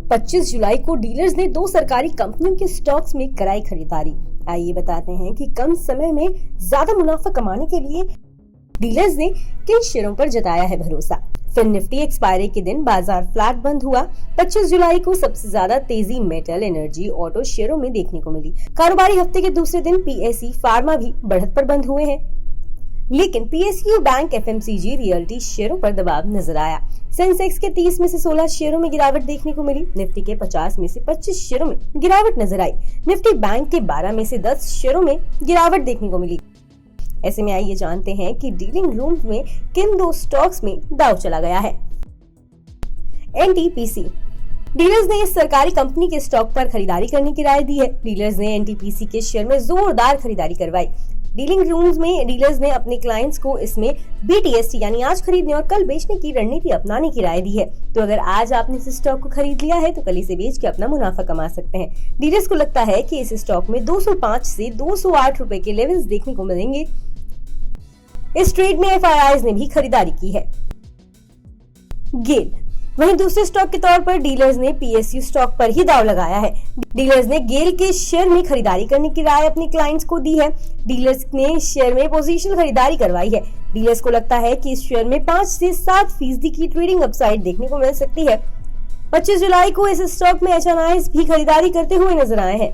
25 जुलाई को डीलर्स ने दो सरकारी कंपनियों के स्टॉक्स में कराई खरीदारी। आइए बताते हैं कि कम समय में ज्यादा मुनाफा कमाने के लिए डीलर्स ने किन शेयरों पर जताया है भरोसा। फिर निफ्टी एक्सपायरी के दिन बाजार फ्लैट बंद हुआ। 25 जुलाई को सबसे ज्यादा तेजी मेटल, एनर्जी, ऑटो शेयरों में देखने को मिली। कारोबारी हफ्ते के दूसरे दिन पीएसई, फार्मा भी बढ़त पर बंद हुए हैं, लेकिन पीएसयू, बैंक, एफएमसीजी, रियल्टी शेयरों पर दबाव नजर आया। सेंसेक्स के 30 में से 16 शेयरों में गिरावट देखने को मिली। निफ्टी के 50 में से 25 शेयरों में गिरावट नजर आई। निफ्टी बैंक के 12 में से 10 शेयरों में गिरावट देखने को मिली। ऐसे में आइए जानते हैं कि डीलिंग रूम में किन दो स्टॉक्स में दांव चला गया है। एनटीपीसी, डीलर्स ने इस सरकारी कंपनी के स्टॉक पर खरीदारी करने की राय दी है। डीलर्स ने एनटीपीसी के शेयर में जोरदार खरीदारी करवाई। डीलिंग रूम्स में डीलर्स ने अपने क्लाइंट्स को इसमें बीटीएसटी यानी आज खरीदने और कल बेचने की रणनीति अपनाने की राय दी है। तो अगर आज आपने इस स्टॉक को खरीद लिया है तो कल इसे बेच के अपना मुनाफा कमा सकते हैं। डीलर्स को लगता है कि इस स्टॉक में 205 से 208 रुपए के लेवल्स देखने को मिलेंगे। इस ट्रेड में एफआईआईज ने भी खरीदारी की है। गेल, वहीं दूसरे स्टॉक के तौर पर डीलर्स ने पीएसयू स्टॉक पर ही दांव लगाया है। डीलर्स ने गेल के शेयर में खरीदारी करने की राय अपने क्लाइंट्स को दी है। डीलर्स ने शेयर में पोजीशनल खरीदारी करवाई है। डीलर्स को लगता है कि इस शेयर में 5 से 7% की ट्रेडिंग अपसाइड देखने को मिल सकती है। 25 जुलाई को इस स्टॉक में एचएनआईज भी खरीदारी करते हुए नजर आए हैं।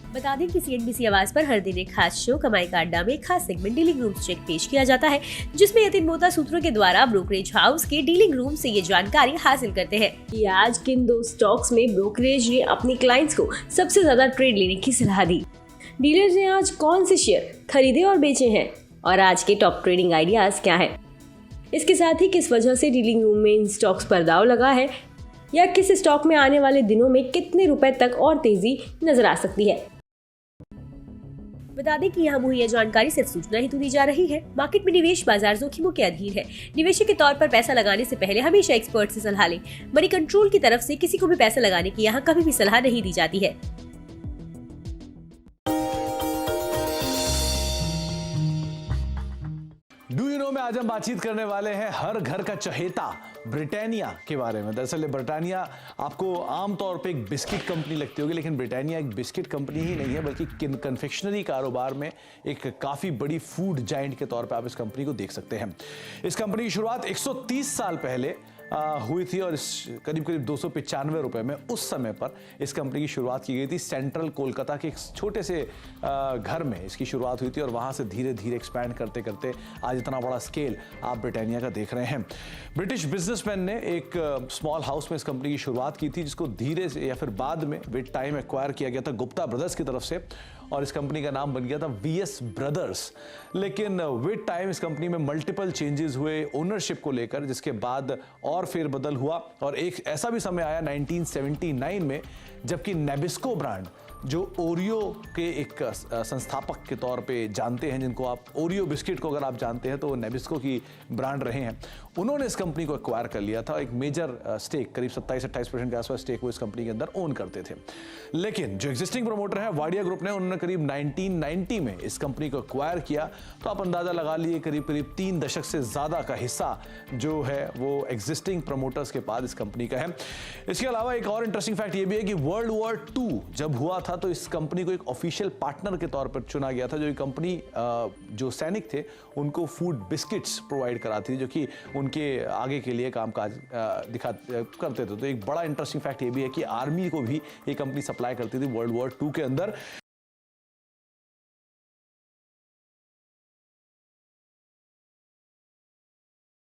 बता दें कि सीएनबीसी आवाज पर हर दिन एक खास शो कमाई का अड्डा में एक खास सेगमेंट डीलिंग रूम चेक पेश किया जाता है, जिसमें यतिन मोहता सूत्रों के द्वारा ब्रोकरेज हाउस के डीलिंग रूम से ये जानकारी हासिल करते हैं कि आज किन दो स्टॉक्स में ब्रोकरेज ने अपने क्लाइंट्स को सबसे ज्यादा ट्रेड लेने की सलाह दी। डीलर्स ने आज कौन से शेयर खरीदे और बेचे हैं और आज के टॉप ट्रेडिंग आइडियाज क्या है। इसके साथ ही किस वजह से डीलिंग रूम में इन स्टॉक्स पर दांव लगा है या किस स्टॉक में आने वाले दिनों में कितने रुपए तक और तेजी नजर आ सकती है। बता दें कि यहाँ मुहैया जानकारी सिर्फ सूचना हेतु दी जा रही है। मार्केट में निवेश बाजार जोखिमों के अधीन है। निवेशक के तौर पर पैसा लगाने से पहले हमेशा एक्सपर्ट से सलाह लें। मनी कंट्रोल की तरफ से किसी को भी पैसा लगाने की यहाँ कभी भी सलाह नहीं दी जाती है। डू यू नो में आज हम बातचीत करने वाले हैं हर घर का चहेता ब्रिटानिया के बारे में। दरअसल ब्रिटानिया आपको आमतौर पे एक बिस्किट कंपनी लगती होगी, लेकिन ब्रिटानिया एक बिस्किट कंपनी ही नहीं है, बल्कि कन्फेक्शनरी कारोबार में एक काफ़ी बड़ी फूड जायंट के तौर पे आप इस कंपनी को देख सकते हैं। इस कंपनी की शुरुआत 130 साल पहले हुई थी और इस करीब 295 रुपए में उस समय पर इस कंपनी की शुरुआत की गई थी। सेंट्रल कोलकाता के एक छोटे से घर में इसकी शुरुआत हुई थी और वहाँ से धीरे धीरे एक्सपैंड करते करते आज इतना बड़ा स्केल आप ब्रिटानिया का देख रहे हैं। ब्रिटिश बिजनेसमैन ने एक स्मॉल हाउस में इस कंपनी की शुरुआत की थी, जिसको धीरे से या फिर बाद में विद टाइम एक्वायर किया गया था गुप्ता ब्रदर्स की तरफ से और इस कंपनी का नाम बन गया था वीएस ब्रदर्स। लेकिन विद टाइम इस कंपनी में मल्टीपल चेंजेस हुए ओनरशिप को लेकर, जिसके बाद और फेरबदल हुआ और एक ऐसा भी समय आया 1979 में जबकि नेबिस्को ब्रांड, जो ओरियो के एक संस्थापक के तौर पे जानते हैं, जिनको आप ओरियो बिस्किट को अगर आप जानते हैं तो वो नेबिस्को की ब्रांड रहे हैं, उन्होंने इस कंपनी को एक्वायर कर लिया था। एक मेजर स्टेक करीब 27-28% के आसपास स्टेक वो इस कंपनी के अंदर ओन करते थे। लेकिन जो एग्जिस्टिंग प्रमोटर है वाडिया ग्रुप ने, उन्होंने करीब 1990 में इस कंपनी को एक्वायर किया। तो आप अंदाजा लगा लिए करीब 3 दशक से ज्यादा का हिस्सा जो है वो एग्जिस्टिंग प्रमोटर्स के पास इस कंपनी का है। इसके अलावा एक और इंटरेस्टिंग फैक्ट ये भी है कि वर्ल्ड वॉर 2 जब हुआ था तो इस कंपनी को एक ऑफिशियल पार्टनर के तौर पर चुना गया था। जो कंपनी जो सैनिक थे उनको फूड बिस्किट्स प्रोवाइड कराती थी, जो कि उनके आगे के लिए कामकाज करते थे। तो एक बड़ा इंटरेस्टिंग फैक्ट ये भी है कि आर्मी को भी ये कंपनी सप्लाई करती थी वर्ल्ड वॉर 2 के अंदर।